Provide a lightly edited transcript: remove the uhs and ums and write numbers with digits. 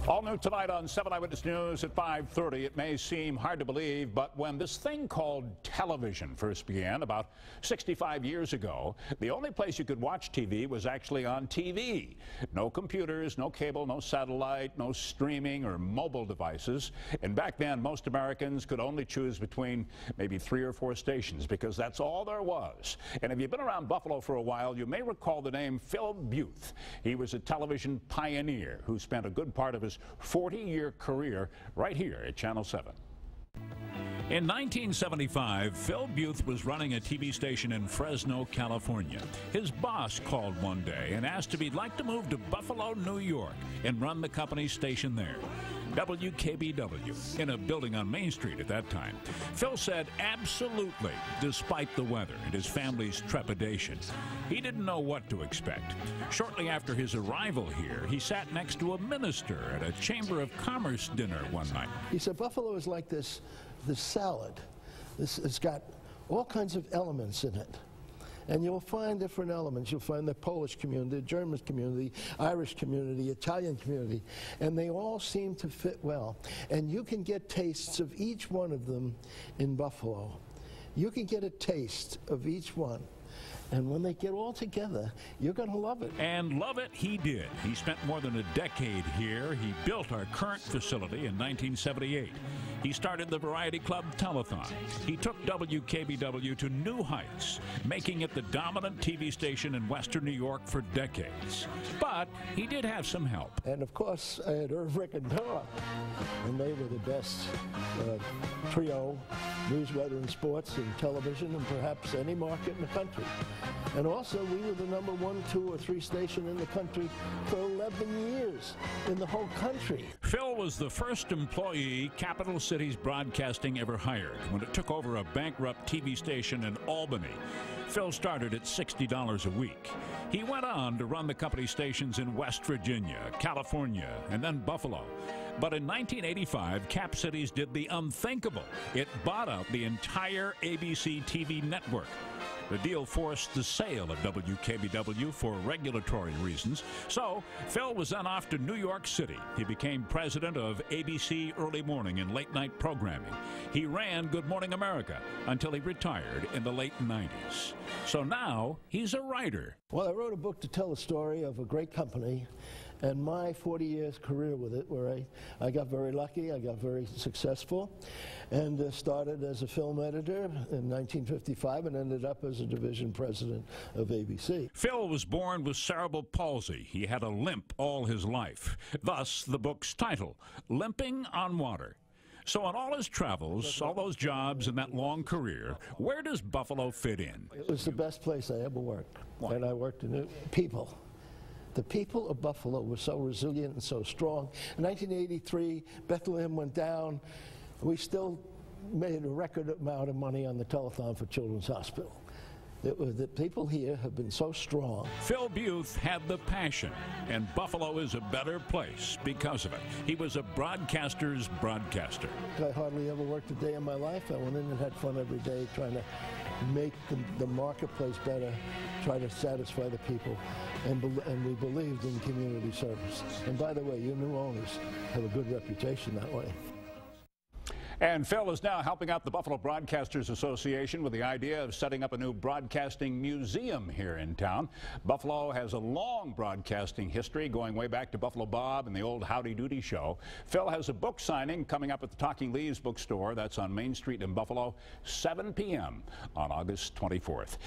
All new tonight on 7 Eyewitness News at 5:30. It may seem hard to believe, but when this thing called television first began about 65 years ago, the only place you could watch TV was actually on TV. No computers, no cable, no satellite, no streaming or mobile devices. And back then, most Americans could only choose between maybe 3 or 4 stations because that's all there was. And if you've been around Buffalo for a while, you may recall the name Phil Beuth. He was a television pioneer who spent a good part of his 40-year career right here at Channel 7. In 1975, Phil Beuth was running a TV station in Fresno, California. His boss called one day and asked if he'd like to move to Buffalo, New York, and run the company's station there. WKBW, in a building on Main Street at that time. Phil said absolutely, despite the weather and his family's trepidation. He didn't know what to expect. Shortly after his arrival here, he sat next to a minister at a Chamber of Commerce dinner one night. He said, Buffalo is like this salad. It's got all kinds of elements in it. And you'll find different elements. You'll find the Polish community, the German community, Irish community, Italian community, and they all seem to fit well. And you can get tastes of each one of them in Buffalo. You can get a taste of each one. And when they get all together, you're going to love it. And love it he did. He spent more than a decade here. He built our current facility in 1978. He started the Variety Club Telethon. He took WKBW to new heights, making it the dominant TV station in Western New York for decades. But he did have some help. And of course, I had Irv, Rick, and Dora, and they were the best trio, news, weather, and sports, and television, and perhaps any market in the country. And also, we were the #1, 2, or 3 station in the country for 11 years in the whole country. Phil was the first employee Capital Cities Broadcasting ever hired when it took over a bankrupt TV station in Albany. Phil started at $60 a week. He went on to run the company stations in West Virginia, California, and then Buffalo. But in 1985, Cap Cities did the unthinkable. It bought out the entire ABC TV network. The deal forced the sale of WKBW for regulatory reasons. So Phil was then off to New York City. He became president of ABC Early Morning and Late Night Programming. He ran Good Morning America until he retired in the late 90s. So now he's a writer. Well, I wrote a book to tell the story of a great company and my 40 years career with it, where I got very lucky, I got very successful, and started as a film editor in 1955 and ended up as a division president of ABC. Phil was born with cerebral palsy. He had a limp all his life. Thus, the book's title, Limping on Water. So on all his travels, all those jobs and that long career, where does Buffalo fit in? It was the best place I ever worked. Why? And I worked in people. The people of Buffalo were so resilient and so strong. In 1983, Bethlehem went down. We still made a record amount of money on the telethon for Children's Hospital. The people here have been so strong. Phil Beuth had the passion, and Buffalo is a better place because of it. He was a broadcaster's broadcaster. I hardly ever worked a day in my life. I went in and had fun every day trying to make the marketplace better, try to satisfy the people, and we believed in community service. And by the way, your new owners have a good reputation that way. And Phil is now helping out the Buffalo Broadcasters Association with the idea of setting up a new broadcasting museum here in town. Buffalo has a long broadcasting history going way back to Buffalo Bob and the old Howdy Doody show. Phil has a book signing coming up at the Talking Leaves bookstore. That's on Main Street in Buffalo, 7 p.m. on August 24th.